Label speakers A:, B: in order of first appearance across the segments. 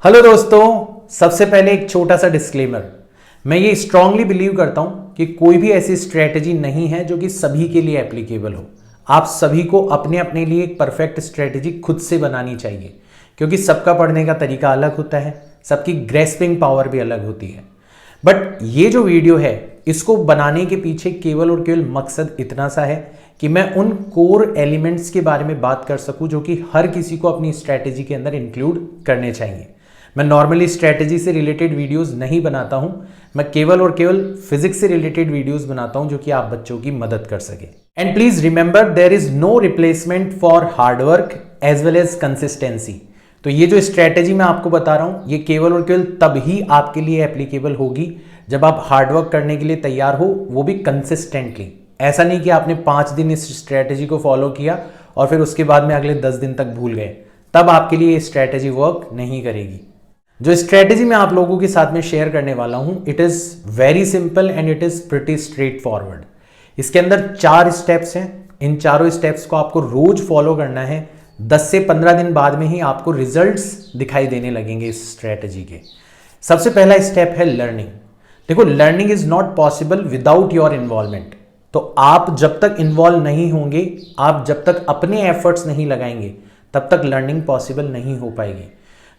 A: Hello दोस्तों, सबसे पहले एक छोटा सा डिस्क्लेमर। मैं ये स्ट्रांगली बिलीव करता हूं कि कोई भी ऐसी स्ट्रेटजी नहीं है जो कि सभी के लिए एप्लीकेबल हो। आप सभी को अपने अपने लिए एक परफेक्ट स्ट्रेटजी खुद से बनानी चाहिए, क्योंकि सबका पढ़ने का तरीका अलग होता है, सबकी ग्रेस्पिंग पावर भी अलग होती है। बट ये जो वीडियो है, इसको बनाने के पीछे केवल और केवल मकसद इतना सा है कि मैं उन कोर एलिमेंट्स के बारे में बात कर सकूं जो कि हर किसी को अपनी स्ट्रेटजी के अंदर इंक्लूड करने चाहिए। मैं नॉर्मली स्ट्रेटजी से रिलेटेड वीडियोस नहीं बनाता हूं, मैं केवल और केवल फिजिक्स से रिलेटेड वीडियोस बनाता हूं जो कि आप बच्चों की मदद कर सके। And please remember, there is no replacement for hard work as well as consistency. तो ये जो स्ट्रेटजी मैं आपको बता रहा हूं, ये केवल और केवल तब ही आपके लिए एप्लीकेबल होगी जब आप हार्डवर्क करने के लिए तैयार हो, वो भी कंसिस्टेंटली। ऐसा नहीं कि आपने 5 दिन इस स्ट्रेटजी को फॉलो किया और फिर उसके बाद में अगले 10 दिन तक भूल गए, तब आपके लिए ये स्ट्रेटजी वर्क नहीं करेगी। जो स्ट्रेटजी मैं आप लोगों के साथ में शेयर करने वाला हूं, it is very simple and it is pretty straight forward. इसके अंदर 4 स्टेप्स हैं। इन चारों स्टेप्स को आपको रोज फॉलो करना है। 10 से 15 दिन बाद में ही आपको रिजल्ट्स दिखाई देने लगेंगे इस स्ट्रेटजी के। सबसे पहला स्टेप है लर्निंग। देखो, learning is not possible without your involvement. तो आप जब तक इन्वॉल्व नहीं होंगे, आप जब तक अपने एफर्ट्स नहीं लगाएंगे, तब तक लर्निंग पॉसिबल नहीं हो पाएगी।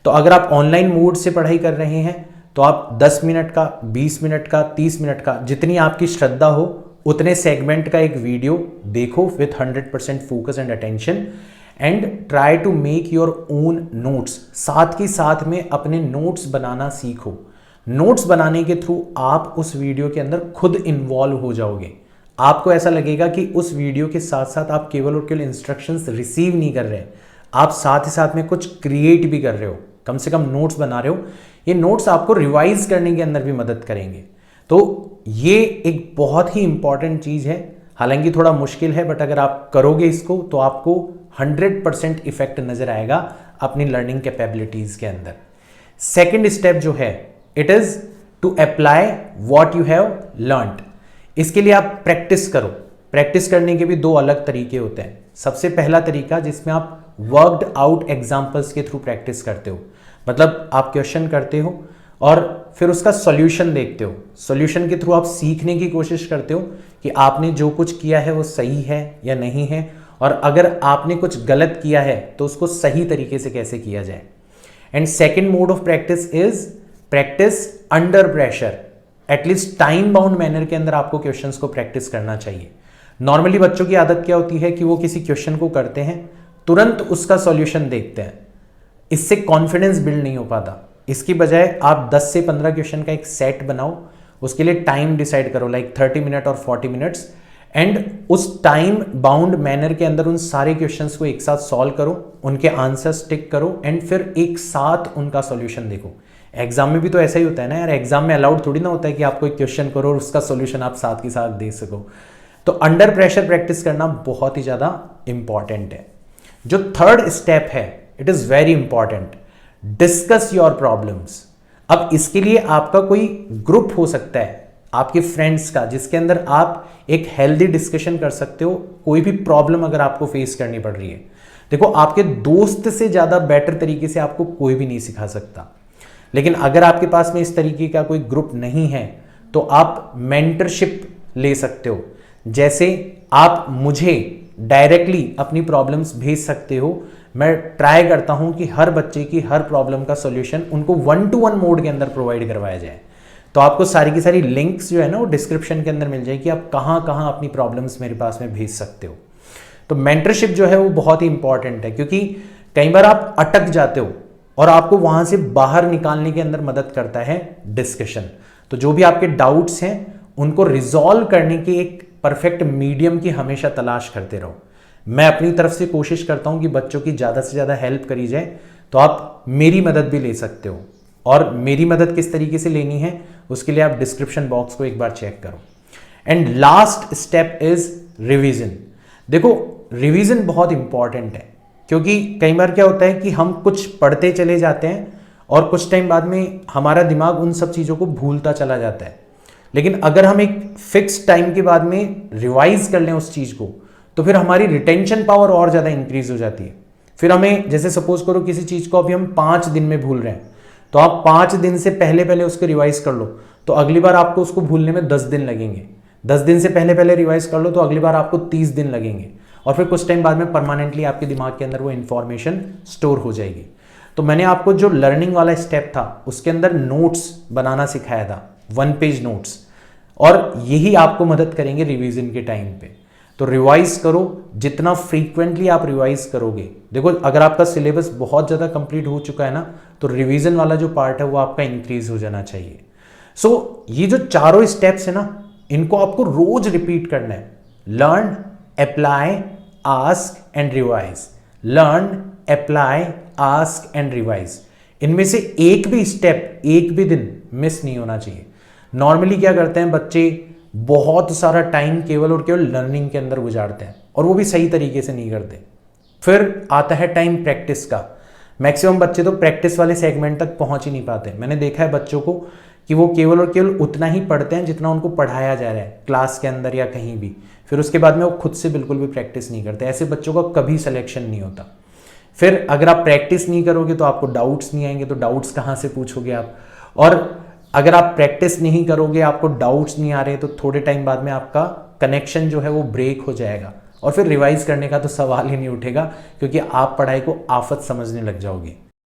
A: तो अगर आप ऑनलाइन मोड से पढ़ाई कर रहे हैं तो आप 10 मिनट का, 20 मिनट का, 30 मिनट का, जितनी आपकी श्रद्धा हो उतने सेगमेंट का एक वीडियो देखो with 100% focus and attention and try to make your own notes. साथ ही साथ में अपने नोट्स बनाना सीखो। नोट्स बनाने के थ्रू आप उस वीडियो के अंदर खुद इन्वॉल्व हो जाओगे। आपको ऐसा लगेगा कि उस वीडियो के साथ साथ आप केवल और केवल इंस्ट्रक्शंस रिसीव नहीं कर रहे, आप साथ ही साथ में कुछ क्रिएट भी कर रहे हो, कम से कम नोट्स बना रहे हो। ये नोट्स आपको रिवाइज करने के अंदर भी मदद करेंगे। तो ये एक बहुत ही इंपॉर्टेंट चीज है, हालांकि थोड़ा मुश्किल है, बट अगर आप करोगे इसको तो आपको 100% इफेक्ट नजर आएगा अपनी लर्निंग कैपेबिलिटीज के अंदर। सेकेंड स्टेप जो है, it is to apply what you have learned. इसके लिए आप प्रैक्टिस करो। प्रैक्टिस करने के भी 2 अलग तरीके होते हैं। सबसे पहला तरीका, जिसमें आप वर्कड आउट एग्जाम्पल्स के थ्रू प्रैक्टिस करते हो, मतलब आप क्वेश्चन करते हो और फिर उसका सॉल्यूशन देखते हो। सॉल्यूशन के थ्रू आप सीखने की कोशिश करते हो कि आपने जो कुछ किया है वो सही है या नहीं है, और अगर आपने कुछ गलत किया है तो उसको सही तरीके से कैसे किया जाए। And second mode of practice is practice under pressure. At least time bound manner के अंदर आपको क्वेश्चंस को प्रैक्टिस करना चाहिए। नॉर्मली बच्चों की आदत क्या होती है कि वो किसी क्वेश्चन को करते हैं, तुरंत उसका सॉल्यूशन देखते हैं। इससे कॉन्फिडेंस बिल्ड नहीं हो पाता। इसकी बजाय आप 10 से 15 क्वेश्चन का एक सेट बनाओ, उसके लिए टाइम डिसाइड करो, लाइक 30 मिनट और 40 मिनट्स, एंड उस टाइम बाउंड मैनर के अंदर उन सारे क्वेश्चंस को एक साथ सॉल्व करो, उनके आंसर्स टिक करो एंड फिर एक साथ उनका सॉल्यूशन देखो। एग्जाम में भी तो ऐसा ही होता है ना यार। एग्जाम में अलाउड थोड़ी ना होता है कि आप कोई क्वेश्चन करो और उसका सॉल्यूशन आप साथ के साथ दे सको। तो अंडर प्रेशर प्रैक्टिस करना बहुत ही ज्यादा इंपॉर्टेंट है। जो थर्ड स्टेप है, it is very important, discuss your problems. अब इसके लिए आपका कोई ग्रुप हो सकता है आपके फ्रेंड्स का, जिसके अंदर आप एक हेल्दी डिस्कशन कर सकते हो। कोई भी प्रॉब्लम अगर आपको फेस करनी पड़ रही है, देखो, आपके दोस्त से ज्यादा बेटर तरीके से आपको कोई भी नहीं सिखा सकता। लेकिन अगर आपके पास में इस तरीके का कोई ग्रुप नहीं है तो आप मेंटरशिप ले सकते हो। जैसे आप मुझे डायरेक्टली अपनी प्रॉब्लम्स भेज सकते हो। मैं ट्राई करता हूं कि हर बच्चे की हर प्रॉब्लम का सॉल्यूशन उनको 1-to-1 मोड के अंदर प्रोवाइड करवाया जाए। तो आपको सारी की सारी लिंक्स जो है ना, वो डिस्क्रिप्शन के अंदर मिल जाएगी। आप कहां कहां अपनी प्रॉब्लम्स मेरे पास में भेज सकते हो। तो मेंटरशिप जो है वो बहुत ही इंपॉर्टेंट है, क्योंकि कई बार आप अटक जाते हो और आपको वहां से बाहर निकालने के अंदर मदद करता है डिस्कशन। तो जो भी आपके डाउट्स हैं उनको रिजॉल्व करने की एक परफेक्ट मीडियम की हमेशा तलाश करते रहो। मैं अपनी तरफ से कोशिश करता हूं कि बच्चों की ज्यादा से ज्यादा हेल्प करी जाए। तो आप मेरी मदद भी ले सकते हो, और मेरी मदद किस तरीके से लेनी है उसके लिए आप डिस्क्रिप्शन बॉक्स को एक बार चेक करो। And last step is revision. देखो, रिवीजन बहुत इंपॉर्टेंट है, क्योंकि कई बार क्या होता है कि हम कुछ पढ़ते चले जाते हैं और कुछ टाइम बाद में हमारा दिमाग उन सब चीजों को भूलता चला जाता है। लेकिन अगर हम एक फिक्स टाइम के बाद में रिवाइज कर लें उस चीज को, तो फिर हमारी रिटेंशन पावर और ज्यादा इंक्रीज हो जाती है। फिर हमें, जैसे सपोज करो किसी चीज को अभी हम 5 दिन में भूल रहे हैं, तो आप 5 दिन से पहले पहले उसको रिवाइज कर लो तो अगली बार आपको उसको भूलने में 10 दिन लगेंगे। 10 दिन से पहले पहले रिवाइज कर लो तो अगली बार आपको 30 दिन लगेंगे, और फिर कुछ टाइम बाद में परमानेंटली आपके दिमाग के अंदर वो इंफॉर्मेशन स्टोर हो जाएगी। तो मैंने आपको जो लर्निंग वाला स्टेप था उसके अंदर नोट्स बनाना सिखाया था, 1 पेज नोट्स, और यही आपको मदद करेंगे रिवीजन के टाइम पे। तो रिवाइज करो, जितना फ्रीक्वेंटली आप रिवाइज करोगे, देखो अगर आपका सिलेबस बहुत ज़्यादा कंप्लीट हो चुका है ना, तो रिवीजन वाला जो पार्ट है वो आपका इंक्रीज हो जाना चाहिए। सो ये जो चारों स्टेप्स है ना, इनको आपको रोज रिपीट करना है। Learn, apply, ask and revise. Learn, apply, ask and revise. इनमें से एक भी स्टेप, एक भी दिन मिस नहीं होना चाहिए। नॉर्मली क्या करते हैं बच्चे, बहुत सारा टाइम केवल और केवल लर्निंग के अंदर गुजारते हैं, और वो भी सही तरीके से नहीं करते। फिर आता है टाइम प्रैक्टिस का। मैक्सिमम बच्चे तो प्रैक्टिस वाले सेगमेंट तक पहुंच ही नहीं पाते। मैंने देखा है बच्चों को कि वो केवल और केवल उतना ही पढ़ते हैं जितना उनको पढ़ाया जा रहा है क्लास के अंदर या कहीं भी, फिर उसके बाद में वो खुद से बिल्कुल भी प्रैक्टिस नहीं करते। ऐसे बच्चों का कभी सिलेक्शन नहीं होता। फिर अगर आप प्रैक्टिस नहीं करोगे तो आपको डाउट्स नहीं आएंगे, तो डाउट्स कहाँ से पूछोगे आप? और अगर आप प्रैक्टिस नहीं करोगे, आपको डाउट्स नहीं आ रहे, तो थोड़े टाइम बाद में आपका कनेक्शन जो है वो ब्रेक हो जाएगा, और फिर रिवाइज करने का तो सवाल ही नहीं उठेगा, क्योंकि आप पढ़ाई को आफत समझने लग जाओगे।